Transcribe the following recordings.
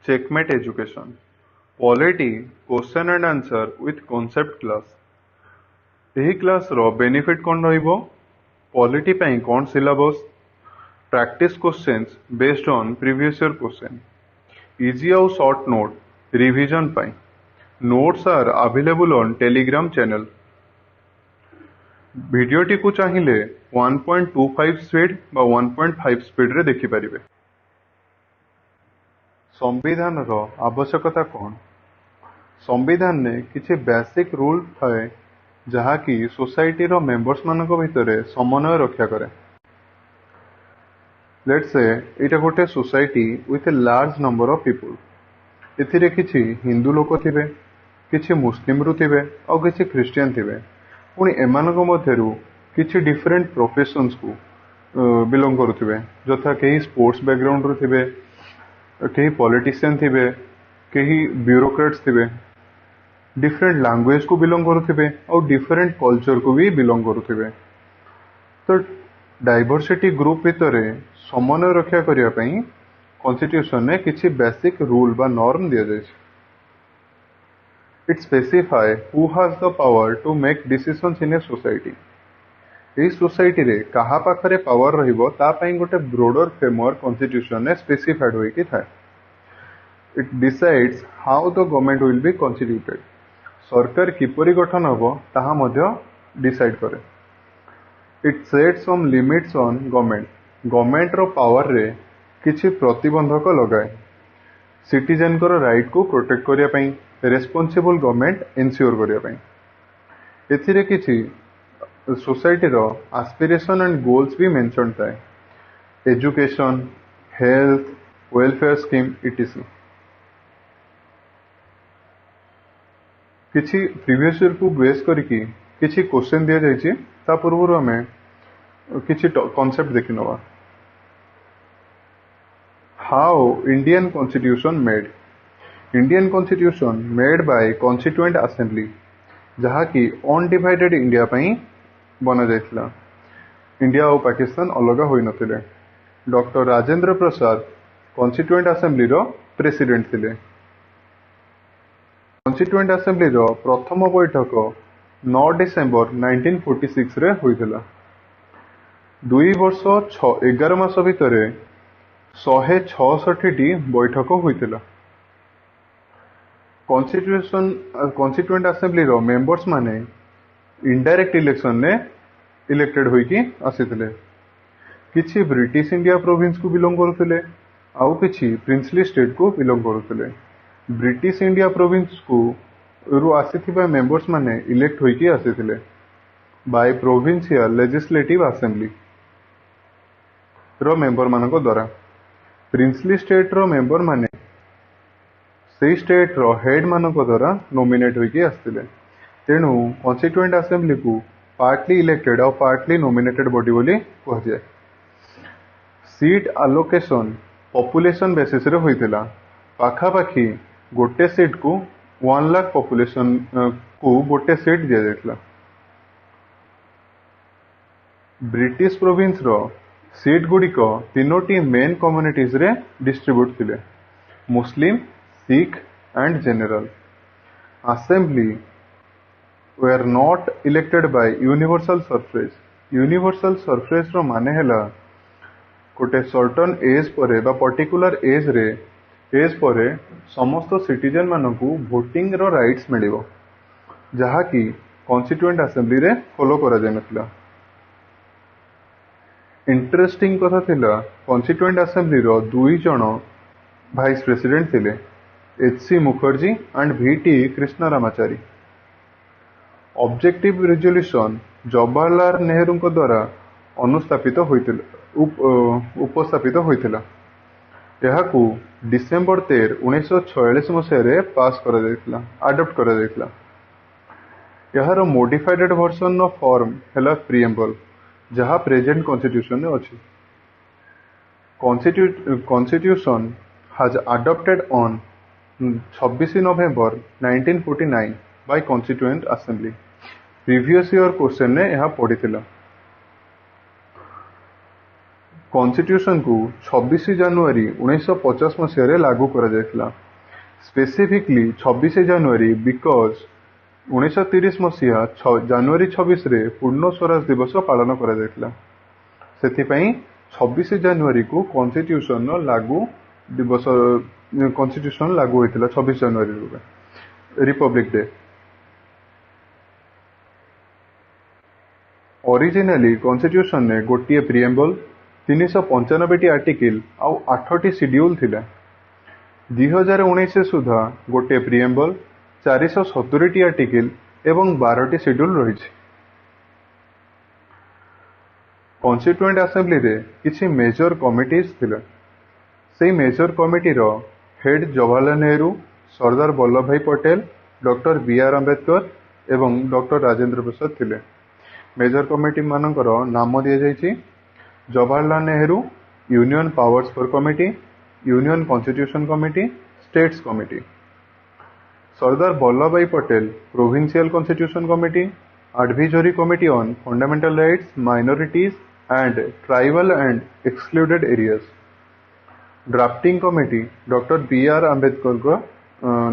Checkmate Education. Polity Question and Answer with Concept Class. ଏହି କ୍ଲାସର benefit କ'ଣ ରହିବ? Polity ପାଇଁ କ'ଣ syllabus, practice questions based on previous year question, easy ଆଉ short note revision ପାଇଁ। Notes are available on Telegram channel. ଭିଡ଼ିଓଟିକୁ ଚାହିଁଲେ 1.25 speed ବା 1.5 ସ୍ପିଡ୍ରେ ଦେଖିପାରିବେ। ସମ୍ବିଧାନର ଆବଶ୍ୟକତା କ'ଣ? ସମ୍ବିଧାନରେ କିଛି ବେସିକ୍ ରୁଲ୍ ଥାଏ ଯାହାକି सोसाइटीर मेंबर्स मानक भितरे समन्वय रक्षा करे। लेट्स से एटा गोटे society with a large number of people. एथिरे किछि हिंदू लोक थिबे, किछि मुस्लिम रु थिबे और किछि क्रिश्चियन थिबे। पुणी एमानक मध्यरु किछि डिफरेंट प्रोफेशंस को बिलोंग करुथिबे, जथा केही स्पोर्ट्स बैकग्राउंड रु थिबे, केही पॉलिटिशियन थिबे, केही ब्यूरोक्रेट्स थिबे, डिफरेंट लैंग्वेज को बिलोंग करुथिबे और डिफरेंट कल्चर को भी बिलोंग करुथिबे। तो डाइवर्सिटी ग्रुप भितर समन्वय रक्षा करिया पई कॉन्स्टिट्यूशन ने किछि बेसिक रूल बा नॉर्म दिया जाय छै। It specify who has the power to make decisions in a society. एही सोसाइटी रे कहा पाखरे पावर रहिबो ता पई गोटे ब्रोडर फ्रेमवर्क कॉन्स्टिट्यूशन ने स्पेसिफाइड होई कि थाए। It decides how the government will be constituted. सरकार किपरि गठन हबो ताहा मध्य डिसाइड करे। It set some limits on government. Government रो पावर रे किछि प्रतिबंधक लगाए। सिटीजन को राइट को प्रोटेक्ट करिया पई, रेस्पोंसिबल गवर्नमेंट इंश्योर करिया पई। एथिरे किछि सोसाइटी रो एस्पिरेशन एंड गोल्स भी मेंशन थाए। Education, health, welfare scheme etc. किछि प्रीवियस ईयर को बेस करके किछि क्वेश्चन दिया जायछि। ता पूर्व हमें किछि कांसेप्ट देखि नवा। How Indian constitution made. Indian constitution made by constituent assembly, जहा कि अनडिवाइडेड इंडिया पई बना जायतिला। इंडिया और पाकिस्तान अलग होई नथिले। डॉक्टर राजेंद्र प्रसाद कॉन्स्टिट्यूएंट असेंबली रो प्रेसिडेंट थिले। कॉन्स्टिट्यूएंट असेंबली रो प्रथम बैठक 9 डिसेंबर 1946 रे होइथिला। 2 वर्ष 11 मास भितर 166 टी बैठक होइथिला। कॉन्स्टिट्यूएंट असेंबली रो मेंबर्स माने इनडायरेक्ट इलेक्शन ने इलेक्टेड होइकी आसीथिले। किछि ब्रिटिश इंडिया प्रोविंस को बिलोंग करुथिले आउ किछि प्रिंसली स्टेट को बिलोंग करुथिले। ब्रिटिश इंडिया प्रोविंस को रु आसीथिबा मेंबर्स माने इलेक्ट होइकी आसीथिले बाय प्रोविंशियल लेजिस्लेटिव असेंबली रो मेंबर मानको द्वारा। प्रिंसली स्टेट रो मेंबर माने सेही स्टेट रो हेड मानको द्वारा नोमिनेट होइकी आस्थिले। तेणु कॉन्स्टिट्यूएंट असेंबली को पार्टली इलेक्टेड और पार्टली नोमिनेटेड बॉडी बोली कह जाय। सीट अलोकेशन पॉपुलेशन बेसिस रे होइथिला। पाखापाखी गोटे सीट को 1 लाख पॉपुलेशन को गोटे सीट दिया जायतिला। ब्रिटिश प्रोविंस रो सीट गुड़िक 3टी मेन कम्युनिटीज रे डिस्ट्रीब्यूट थिले, Muslim, Sikh and general. Assembly were not elected by universal suffrage. Universal suffrage रो माने हैला गोटे सर्टन एज परे बा पर्टिकुलर एज परे समस्त सिटीजन मानकू वोटिंग रो राइट्स मिलिबो, जहा कि कॉन्स्टिट्यूएंट असेंबली रे फॉलो करा जाय नथिला। इंटरेस्टिंग कथा थिला, कॉन्स्टिट्यूएंट असेंबली रो 2 जण वाइस प्रेसिडेंट थिले, H C. Mukherjee and V.T. Krishnamachari. Objective resolution Jawaharlal Nehru को द्वारा अनुस्थापित उपस्थापित होइथिला। यहाकू डिसेंबर 13, 1946 मसीह पास करा जायतिला, अडॉप्ट करा जायतिला। यार मोडिफाइड वर्जन ऑफ फॉर्म हैला प्रीएम्बल, जहा प्रेजेंट कॉन्स्टिट्यूशन ने अछि। Constitution has adopted on 26 November 1949 by constituent assembly. Previous year question ने यह पढ़ी थिला। कॉन्स्टिट्यूशन को 26 जनवरी 1950 मसीह लागू करा जायतिला। स्पेसिफिकली 26 जनवरी बिकॉज 1930 मसीहा जनवरी 26 रे पूर्ण स्वराज दिवस पालन करा जायतिला। सेथिपई 26 जनवरी को कॉन्स्टिट्यूशन लागू दिवस कॉन्स्टिट्यूशन लागू होइतिला 26 जनवरी रिपब्लिक डे। ओरिजिनली कॉन्स्टिट्यूशन ने गोटे प्रिएम्बल 395 आर्टिकल आउ 8 शेड्यूल थिले। 2019 सुधा गोटे प्रिएम्बल 470 आर्टिकल एवं 12 शेड्यूल रही। कॉन्स्टिट्यूएंट असेंबली रे किछि मेजर कमिटीज थिले। से मेजर कमिटी रो हेड जवाहरलाल नेहरू, सरदार Vallabhbhai Patel, doctor B R. Ambedkar एवं डॉक्टर राजेंद्र प्रसाद थिले। मेजर कमिटी मानकर नाम दिया जाइछि Jawaharlal Nehru union powers for committee, union constitution committee, states committee. Sardar Vallabhbhai Patel provincial constitution committee, advisory committee on fundamental rights, minorities and tribal and excluded areas. Drafting committee doctor B R. Ambedkar को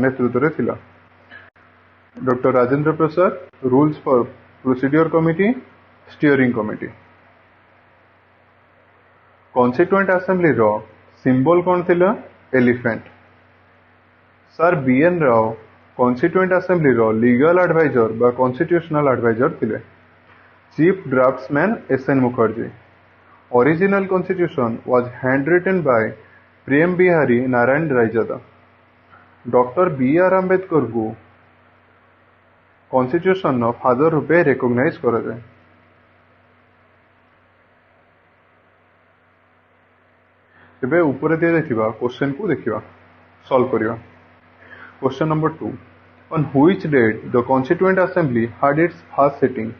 नेतृत्व में थिला। Doctor Rajendra Prasad rules for procedure committee, steering committee. Constituent assembly रो symbol कौन थिला? Elephant. Sir B N. Rau constituent assembly रो legal adviser बा constitutional adviser थिले। Chief draftsman S N. Mukherjee. Original constitution was hand written by Prem Behari Narain Raizada. Doctor B R. Ambedkar को कॉन्स्टिट्यूशन फादर रूपे recognise करा जाए। एबे ऊपर दिया जाइथिबा क्वेश्चन को देखिबा सॉल्व करिवा। Question number 2, on which date the Constituent Assembly had its first sitting?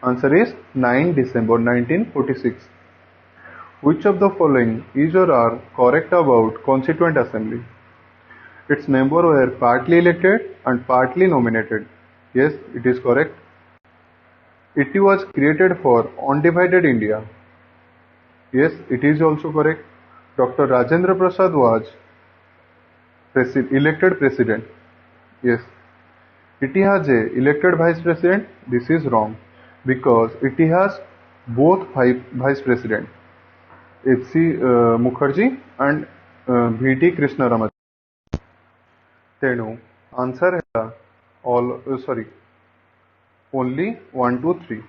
Answer is 9 December 1946. Which of the following is or are correct about Constituent Assembly? Its members were partly elected and partly nominated. Yes, it is correct. It was created for undivided India. Yes, it is also correct. Dr. Rajendra Prasad was elected president. Yes. It has a elected vice president. This is wrong because it has both vice president, H.C. Mukherjee and V.T. Krishna Ramachandran. तेणु answer है only 1, 2, 3.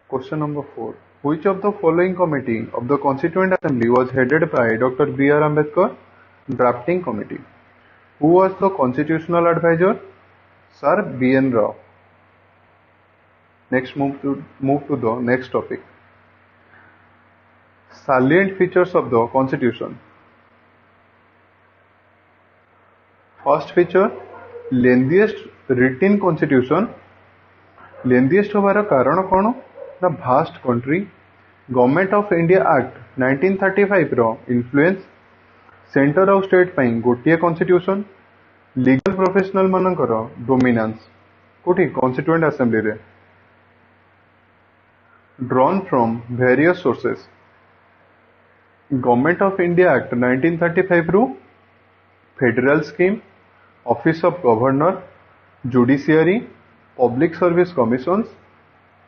Question number 4. Which of the following committee of the Constituent Assembly was headed by Dr. B.R. Ambedkar? Drafting committee. Who was the constitutional advisor? Sir B.N. Rao. Next, move to the next topic. Salient features of the Constitution. First feature, lengthiest written Constitution. Lengthiest होबार कारण कौन? The vast country. Government of India act 1935 रो influence, centre of state पाई गोटे constitution, legal professional मानकर dominance कोठी constituent assembly रे, drawn from various sources. Government of India act 1935 रु federal scheme, office of governor, judiciary, public service commissions,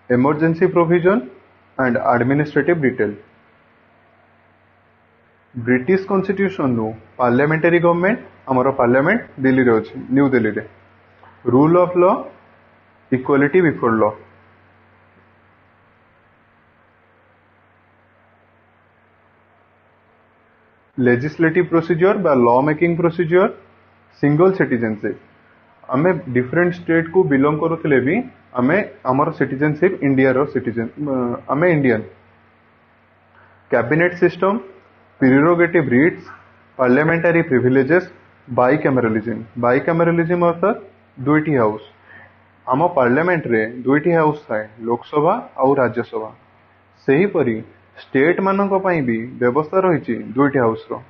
emergency provision and administrative detail. British constitution नु parliamentary government, आमर parliament Delhi रे अछि, न्यू दिल्ली रे। Rule of law, equality before law. Legislative procedure बा law making procedure, single citizenship. आमे different state को belong करुथिले भी आमे आमर सिटीजनशिप इंडिया रो सिटीजन, आमे Indian. Cabinet system, prerogative writs, parliamentary privileges, bicameralism. Bicameralism अर्थात दुईटी हाउस। आम पार्लियामेंट रे दुईटी हाउस थाए, लोकसभा और राज्यसभा। सही परी स्टेट मानक पई भी व्यवस्था रही दुईटी हाउस रो।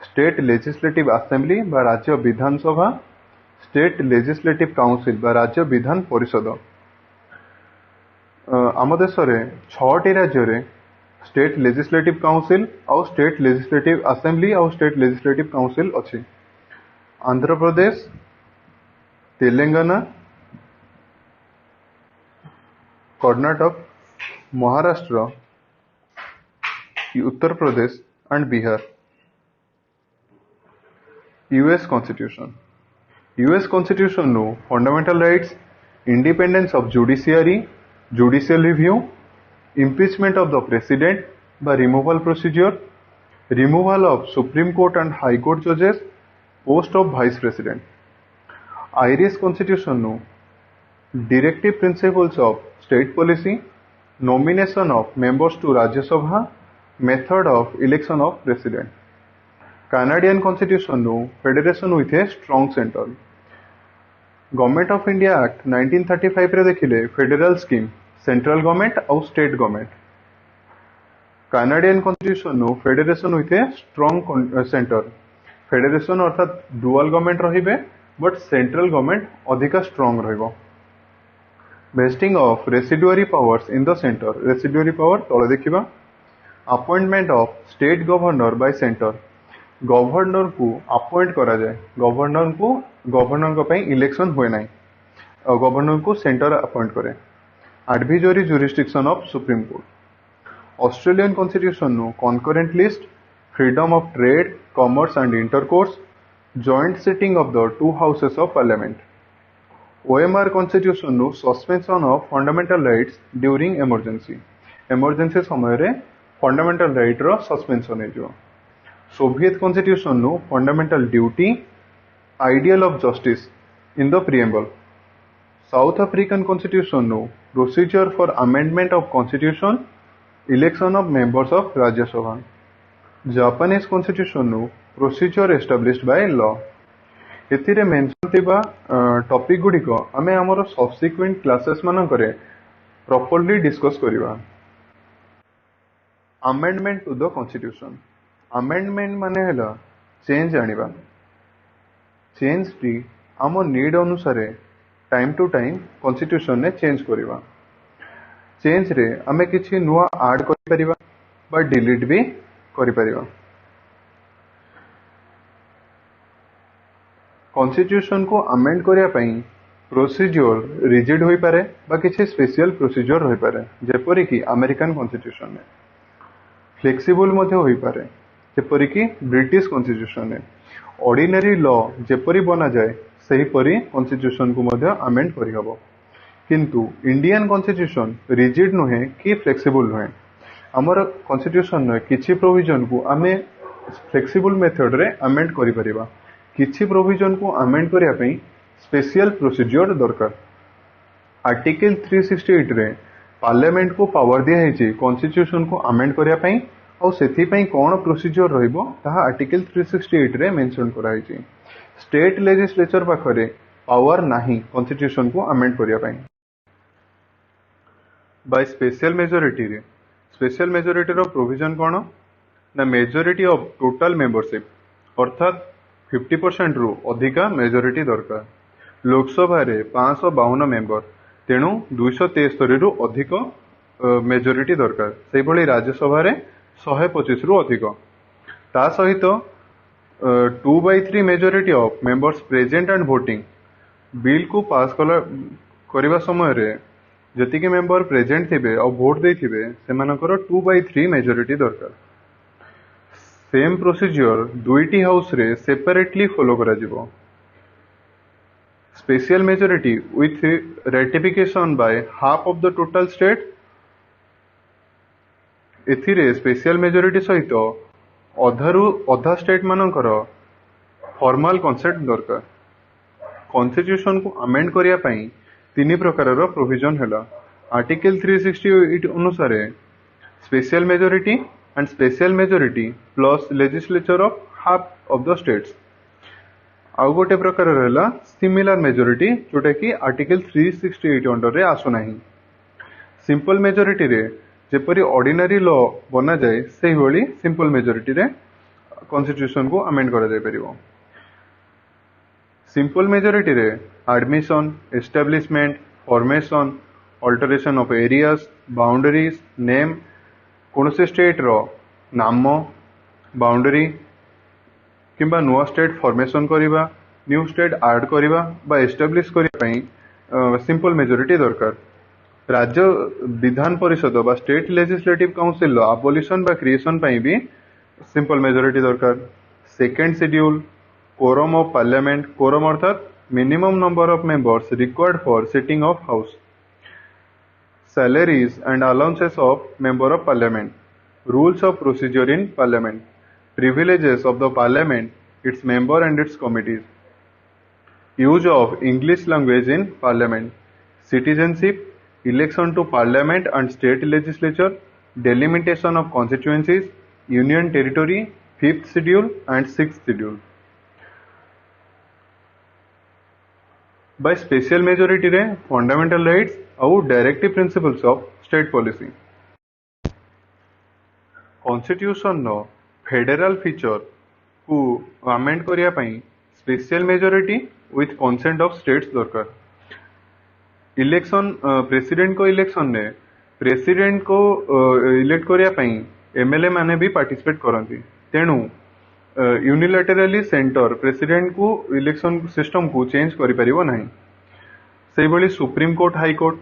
स्टेट लेजिस्लेटिव असेंबली बा राज्य विधानसभा, स्टेट लेजिस्लेटिव काउंसिल बा राज्य विधान परिषद। आम देश में 6टी राज्य स्टेट लेजिस्लेटिव काउंसिल आउ स्टेट लेजिस्लेटिव असेंबली आउ स्टेट लेजिस्लेटिव काउंसिल अच्छी। Andhra Pradesh, Telangana, Karnataka, Maharashtra, Uttar Pradesh and Bihar. US constitution. US constitution नु fundamental rights, independence of judiciary, judicial review, impeachment of the president बा removal procedure, removal of supreme court and high court जजेस, post of vice president. Irish constitution नु directive principles of state policy, nomination of members to Rajya Sabha, method of election of president. Canadian constitution नु federation with a strong centre. Government of India act 1935 रे देखिले federal scheme, central government और state government. Canadian constitution नु federation with a strong centre. Federation अर्थात dual government रहिबे but central government अधिका strong रहिबो। Vesting of residuary powers in the centre. Residuary power तळे देखिबा। Appointment of state governor by centre. Governor को appoint करा जाए, गवर्नर को इलेक्शन हुए ना, गवर्नर को सेंटर अपॉइंट करे। Advisory jurisdiction of supreme court. Australian constitution नु concurrent list, freedom of trade, commerce and intercourse, joint sitting of the two houses of parliament. Weimar constitution नु suspension of fundamental rights during emergency. Emergency समय रे fundamental right रो suspension हो। Soviet constitution नु fundamental duty, ideal of justice in the preamble. South African constitution नु procedure for amendment of constitution, election of members of Rajya Sabha. Japanese constitution नु procedure established by law. एथिरे mention थिबा topic गुडी को आमे हमरो सब्सिक्वेंट क्लासेस मानन करे प्रॉपर्ली डिस्कस करिवा। Amendment to the constitution. Amendment माने हैला चेंज आनिबा। चेंज टी आम नीड अनुसार टाइम टू टाइम कॉन्स्टिट्यूशन ने चेंज करिवा। चेंज रे आमे किछि नुआ ऐड करि परिबा बा डिलीट भी करि परिबा। कॉन्स्टिट्यूशन को अमेंड करिया पई प्रोसीजर रिजिड होई पारे बा किछि स्पेशल प्रोसीजर होई पारे, जेपरि कि अमेरिकन कॉन्स्टिट्यूशन में। फ्लेक्सिबल मध्ये होई पारे, जेपरि कि ब्रिटिश कॉन्स्टिट्यूशन में। ऑर्डिनरी लॉ जेपरि बना जाए सही परि कॉन्स्टिट्यूशन को मध्ये अमेंड करि हबो। किंतु इंडियन कॉन्स्टिट्यूशन रिजिड नुहे कि फ्लेक्सिबल नुहे। हमर कॉन्स्टिट्यूशन में किछि प्रोविजन को आमे फ्लेक्सिबल मेथड रे अमेंड करि परिबा, किछि प्रोविजन को अमेंड करिया पई स्पेशल प्रोसीजर दरकार। आर्टिकल 368 रे पार्लियामेंट को पावर दिया है कॉन्स्टिट्यूशन को अमेंड करिया पई और सेथि पई कोन प्रोसीजर रहिबो ताहा आर्टिकल 368 रे मेंशन करा है। स्टेट लेजिस्लेचर पाखरे पावर नाही कॉन्स्टिट्यूशन को अमेंड करिया पई। बाय स्पेशल मेजॉरिटी रे, स्पेशल मेजॉरिटी रो प्रोविजन कोन ना मेजॉरिटी ऑफ टोटल मेंबरशिप अर्थात 50% रु अधिका मेजॉरिटी दरकार। लोकसभा रे 552 मेंबर, तेणु 273 रु अधिक मेजॉरिटी दरकार। सेहि भली राज्यसभा रे 125 रु अधिक। ता सहित 2/3 majority of members present and voting. Bill को पास करवा समय रे जतिके मेंबर प्रेजेंट थिबे और वोट देथिबे सेमानकर 2/3 मेजॉरिटी दरकार। सेम प्रोसीजर दुईटी हाउस रे सेपरेटली फॉलो करा जिवो। Special majority with ratification by half of the total state. एथिरे स्पेशल मेजॉरिटी सहित अधा स्टेट मानकर फॉर्मल कंसेंट दरकार। कॉन्स्टिट्यूशन को अमेंड करिया पई तीन प्रकार प्रोविजन है। आर्टिकल 368 अनुसार special majority and special majority plus legislature of half of the states. आउ गोटे प्रकार है सिमिलर मेजॉरिटी जोटा कि आर्टिकल 368 अंडर रे आसु नाही। सिंपल मेजॉरिटी रे जेपरी ऑर्डिनरी लॉ बना जाए से भली सिंपल मेजॉरिटी रे कॉन्स्टिट्यूशन को अमेंड करा जाय परिबो। सिंपल मेजॉरिटी रे admission, establishment, formation alteration of areas boundaries name कौन स्टेट रो नाम बाउंडरी किंबा नुआ स्टेट फॉर्मेशन करिबा न्यू स्टेट ऐड करिबा बा एस्टाब्लिश करिया पई सिंपल मेजोरिटी दरकार। राज्य विधान परिषद बा स्टेट लेजिस्लेटिव काउंसिल आबोलिशन बा क्रिएशन पई भी सिंपल मेजोरिटी दरकार। Second schedule quorum of parliament quorum अर्थात minimum number of members required for sitting of house. salaries and allowances of member of parliament, rules of procedure in parliament, privileges of the parliament, its member and its committees, use of English language in parliament, citizenship, election to parliament and state legislature, delimitation of constituencies, union territory, 5th schedule and 6th schedule. By special majority रे fundamental rights और directive principles of state policy. Constitution नो federal feature को amend करिया पई special majority with consent of states दरकार। Election president को election ने president को इलेक्ट करिया पई एमएलए माने भी पार्टिसिपेट करंती। तेणु यूनिलैटरली सेंटर प्रेसिडेंट को इलेक्शन सिस्टम को चेंज करि परिबो नाही। सेही भली supreme court high court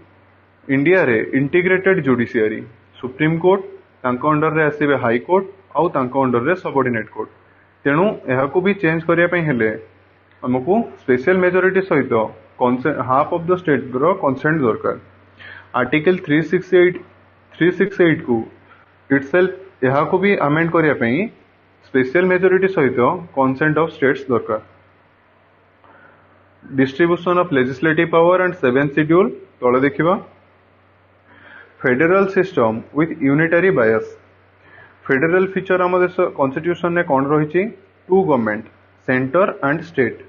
India रे इंटीग्रेटेड जुडिशियरी सुप्रीम कोर्ट तांको अंडर रे आसीबे हाई कोर्ट आउ तांको अंडर रे सबऑर्डिनेट कोर्ट। तेणु एहाको भी चेंज करिया पई हेले हमकु स्पेशल मेजोरिटी सहित हाफ ऑफ द स्टेट रो कंसेंट दरकार। आर्टिकल 368 को इटसेल्फ एहाको भी अमेंड करिया पई स्पेशल मेजोरिटी सहित कंसेंट ऑफ स्टेट्स दरकार। Distribution of legislative power and 7th schedule तळे देखिबा। Federal system with unitary bias federal feature आम देश कॉन्स्टिट्यूशन ने कौन रही two government centre and state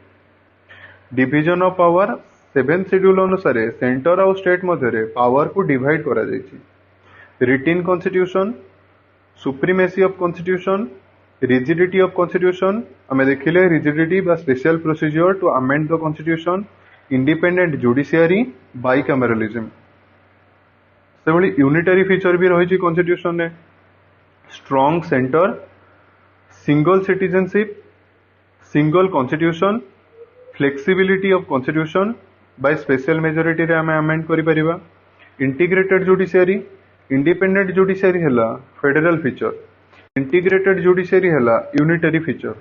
division of power 7th schedule अनुसार सेंटर और स्टेट मध्य पावर को डिवाइड करा जायछि। Written constitution supremacy of constitution rigidity of constitution आम देखिले रिजिडिटी बा special procedure to amend the constitution independent judiciary bicameralism से भली यूनिटरी फीचर भी रही कॉन्स्टिट्यूशन ने strong centre single citizenship single constitution flexibility of constitution by special majority रे आमे अमेंड करि परिबा। इंटीग्रेटेड जुडिशियरी इंडिपेंडेंट जुडिशियरी हैला फेडरल फीचर इंटीग्रेटेड जुडिशियरी हैला unitary feature.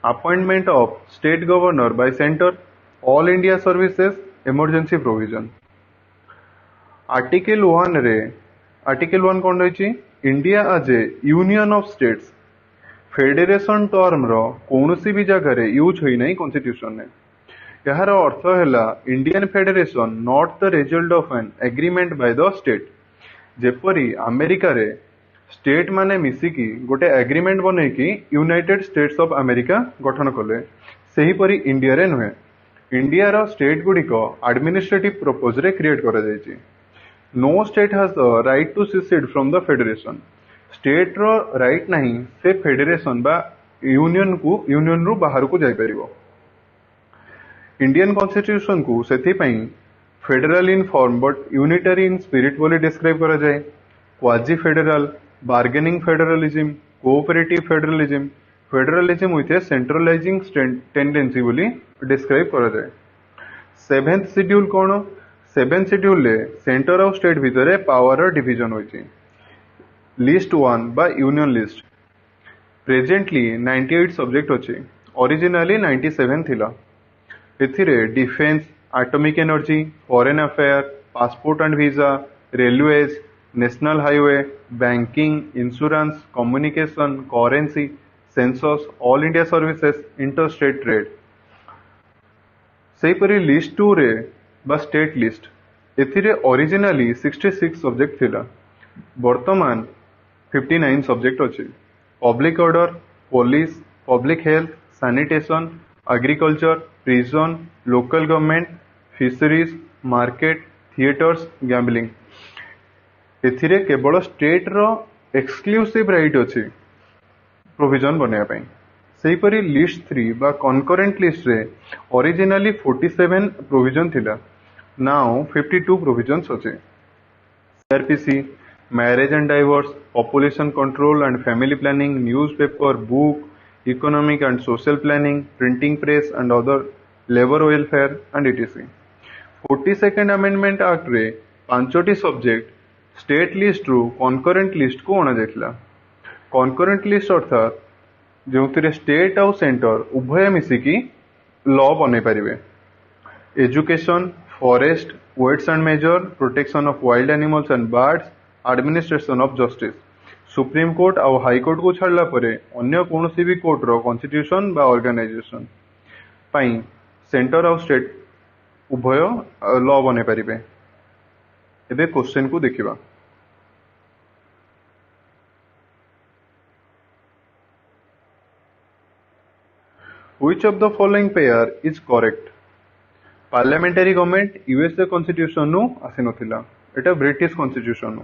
Appointment of state governor by centre all India services emergency provision. Article 1 कौन रही India आज a union of states federation term रो कौनसी भी जगह रे यूज होई नहीं कॉन्स्टिट्यूशन ने। यार अर्थ हैला Indian federation not the result of an agreement by the state. जेपरी अमेरिका रे स्टेट माने मिसिकी गोटे एग्रीमेंट बनैकी यूनाइटेड स्टेट्स ऑफ अमेरिका गठन कले सेही परी इंडिया रे नुहे। इंडिया रो स्टेट गुड़िक एडमिनिस्ट्रेटिव पर्पज रे क्रिएट करा जायछि। No state has the right to secede from the federation. State रो राइट नहीं से फेडरेशन बा यूनियन रु बाहर को जाय परिबो। इंडियन कॉन्स्टिट्यूशन को सेथि पई federal in form but unitary in spirit बोली डिस्क्राइब करा जाय। Quasi federal bargaining federalism cooperative federalism federalism with a centralising tendency बोली डिस्क्राइब करा जाय। 7th शेड्यूल कौन 7th शेड्यूल ले सेंटर ऑफ स्टेट भितर पावर डिवीजन होइछि। लिस्ट 1 बा यूनियन लिस्ट प्रेजेंटली 98 सब्जेक्ट अछि ओरिजिनली 97 थिला। एथिरे defence atomic energy foreign affair passport and visa railways national highway banking insurance communication currency census all India services inter state trade. सेहीपरि list 2 रे बा state list एथिरे originally 66 subject थिला वर्तमान 59 subject अछि। Public order police public health sanitation agriculture prison local government fisheries market theatres gambling एथिरे केवल state रो एक्सक्लूसिव राइट अछि प्रोविजन बनिया पई। सेहीपरि लिस्ट 3 बा कनकरेंट लिस्ट रे ओरिजिनली 47 प्रोविजन थिला Now 52 provisions ଅଛି। CRPC, marriage and divorce, population control and family planning, newspaper, book, economic and social planning, printing press and other labor welfare and etc. 42nd Amendment Act रे 5टी subject state list रु concurrent list को अणा जाइथिला। Concurrent list अर्थात जो state आउ centre उभय मिसिकी law बनै पारिबे। Education, forest, weights and measure, protection of wild animals and birds, administration of justice. Supreme court आउ हाई कोर्ट को छाड़ला परे अन्य कोनोसी भी कोर्ट रो कॉन्स्टिट्यूशन बा ऑर्गेनाइजेशन पई सेंटर आउ स्टेट उभय लॉ बनै पारिबे। एबे क्वेश्चन को देखिबा। Which of the following pair is correct? Parliamentary government USA constitution नु आसी नथिला, एटा ब्रिटिश कॉन्स्टिट्यूशन नु।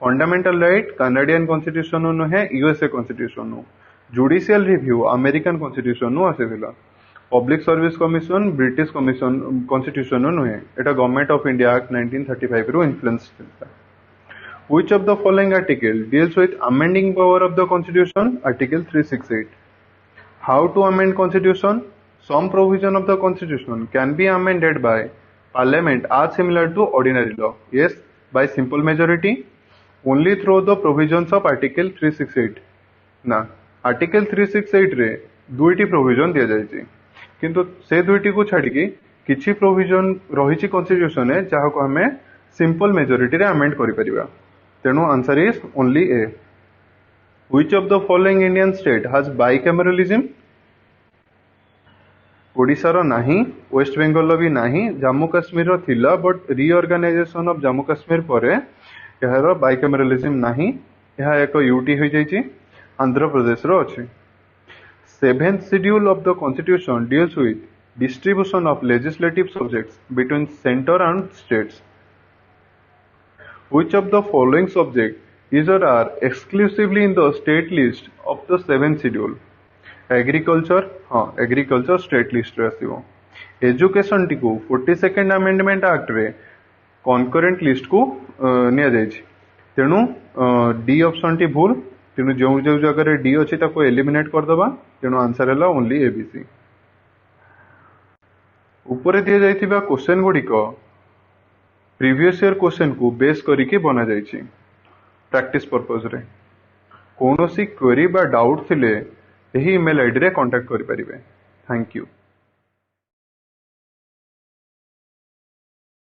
फंडामेंटल राइट कानाडियन कॉन्स्टिट्यूशन नु है, यूएसए कॉन्स्टिट्यूशन नु। जुडिशियल रिव्यू अमेरिकन कॉन्स्टिट्यूशन नु आसीथिला। Public service commission British commission constitution नु है, एटा गवर्नमेंट ऑफ इंडिया एक्ट 1935 रो इन्फ्लुएंस थिला। Which of the following article deals with amending power of the constitution? Article 368. How to amend constitution? Some provision of the constitution can be amended by parliament as similar to ordinary law. Yes, by simple majority, only through the provisions of article 368. ना article 368 रे दुईटी provision दिया जायछि, किंतु से दुईटी को छाड़ी की किछि provision रहिछि constitution है जहाँ को हमें simple majority रे amend करि परिबा। तेणु answer is only A. Which of the following Indian state has bicameralism? Odisha रो नाही, वेस्ट बेंगल भी नाही, जम्मू काश्मीर रो थिला but reorganisation of Jammu Kashmir परे यार बाइकैमरलिज्म नाही, यह एक यूटी हो जाइछि, आंध्र प्रदेश रो अछि। 7th schedule of the constitution deals with distribution of legislative subjects between centre and states. Which of the following subject is or are exclusively in the state list of the 7th schedule? Agriculture, हाँ agriculture state list रे आसीबो। Education T को 42nd Amendment Act रे concurrent list को निया जाइछि, तेणु D option T भूल, तेणु जो जो जगह रे डी अछि ताको एलिमिनेट कर दबा, तेणु आंसर हैला ओनली एबीसी। ऊपर दिया जाइथिबा क्वेश्चन गुडी को प्रीवियस ईयर क्वेश्चन को बेस करिके बना जाइछि प्रैक्टिस पर्पस रे। कोनोसी क्वेरी बा डाउट थिले एही ईमेल आईडी रे कांटेक्ट करि परिबे। Thank you.